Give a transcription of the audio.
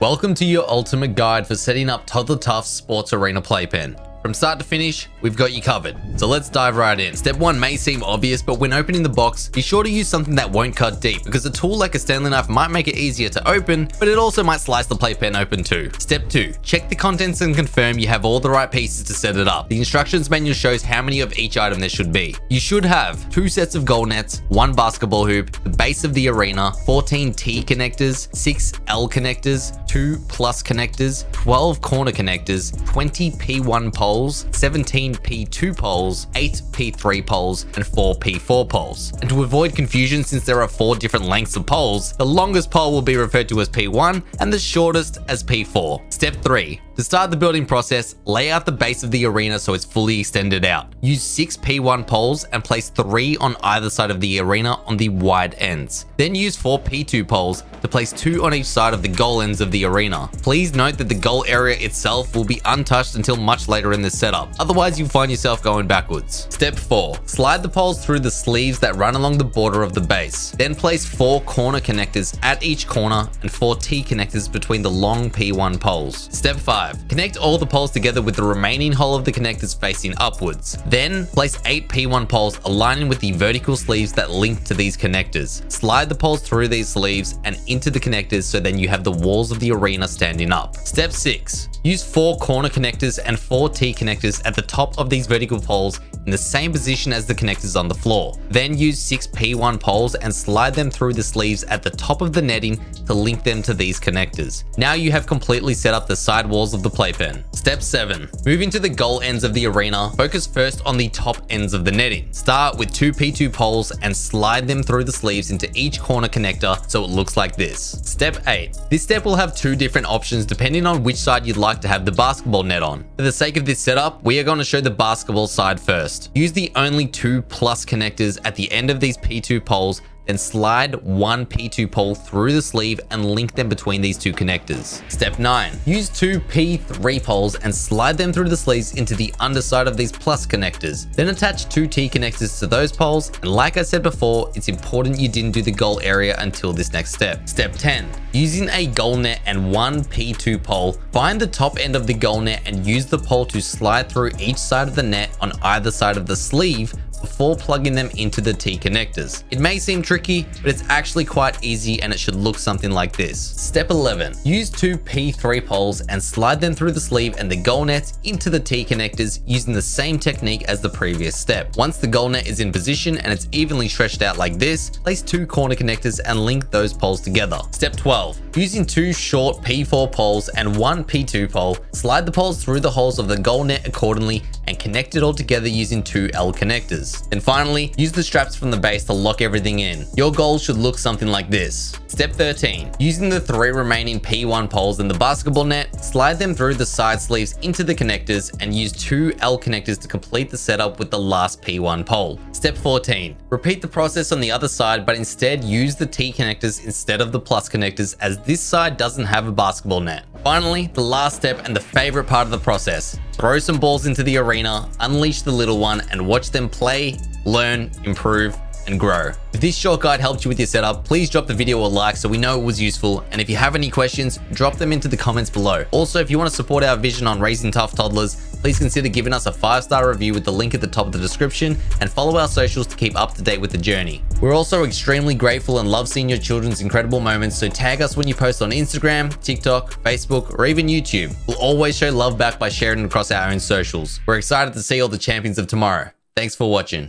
Welcome to your ultimate guide for setting up Toddler Tough's Sports Arena Playpen. From start to finish, we've got you covered. So let's dive right in. Step 1 may seem obvious, but when opening the box, be sure to use something that won't cut deep, because a tool like a Stanley knife might make it easier to open, but it also might slice the playpen open too. Step 2, check the contents and confirm you have all the right pieces to set it up. The instructions manual shows how many of each item there should be. You should have 2 sets of goal nets, 1 basketball hoop, the base of the arena, 14 T connectors, 6 L connectors, 2 plus connectors, 12 corner connectors, 20 P1 poles, 17 P2 poles, 8 P3 poles, and 4 P4 poles. And to avoid confusion, since there are 4 different lengths of poles, the longest pole will be referred to as P1 and the shortest as P4. Step 3. To start the building process, lay out the base of the arena so it's fully extended out. Use 6 P1 poles and place 3 on either side of the arena on the wide ends. Then use 4 P2 poles to place 2 on each side of the goal ends of the arena. Please note that the goal area itself will be untouched until much later in the setup, otherwise you'll find yourself going backwards. Step 4. Slide the poles through the sleeves that run along the border of the base. Then place 4 corner connectors at each corner and 4 T connectors between the long P1 poles. Step 5. Connect all the poles together with the remaining hole of the connectors facing upwards. Then place 8 P1 poles aligning with the vertical sleeves that link to these connectors. Slide the poles through these sleeves and into the connectors so then you have the walls of the arena standing up. Step 6. Use 4 corner connectors and 4 T connectors at the top of these vertical poles in the same position as the connectors on the floor. Then use 6 P1 poles and slide them through the sleeves at the top of the netting to link them to these connectors. Now you have completely set up the side walls of the playpen. Step 7. Moving to the goal ends of the arena, focus first on the top ends of the netting. Start with 2 P2 poles and slide them through the sleeves into each corner connector so it looks like this. Step 8. This step will have 2 different options depending on which side you'd like to have the basketball net on. For the sake of this setup, we are going to show the basketball side first. Use the only 2 plus connectors at the end of these P2 poles, then slide 1 P2 pole through the sleeve and link them between these 2 connectors. Step 9. Use 2 P3 poles and slide them through the sleeves into the underside of these plus connectors. Then attach 2 T connectors to those poles, and like I said before, it's important you didn't do the goal area until this next step. Step 10. Using a goal net and 1 P2 pole, find the top end of the goal net and use the pole to slide through each side of the net on either side of the sleeve before plugging them into the T connectors. It may seem tricky, but it's actually quite easy and it should look something like this. Step 11. Use 2 P3 poles and slide them through the sleeve and the goal nets into the T connectors using the same technique as the previous step. Once the goal net is in position and it's evenly stretched out like this, place 2 corner connectors and link those poles together. Step 12. Using 2 short P4 poles and 1 P2 pole, slide the poles through the holes of the goal net accordingly and connect it all together using 2 L connectors. And finally, use the straps from the base to lock everything in. Your goal should look something like this. Step 13. Using the 3 remaining P1 poles and the basketball net, slide them through the side sleeves into the connectors and use 2 L connectors to complete the setup with the last P1 pole. Step 14. Repeat the process on the other side, but instead use the T connectors instead of the plus connectors, as this side doesn't have a basketball net. Finally, the last step and the favorite part of the process. Throw some balls into the arena, unleash the little one, and watch them play, learn, improve, and grow. If this short guide helped you with your setup, please drop the video a like so we know it was useful, and if you have any questions, drop them into the comments below. Also, if you want to support our vision on raising tough toddlers, please consider giving us a 5-star review with the link at the top of the description, and follow our socials to keep up to date with the journey. We're also extremely grateful and love seeing your children's incredible moments, so tag us when you post on Instagram, TikTok, Facebook, or even YouTube. We'll always show love back by sharing it across our own socials. We're excited to see all the champions of tomorrow. Thanks for watching.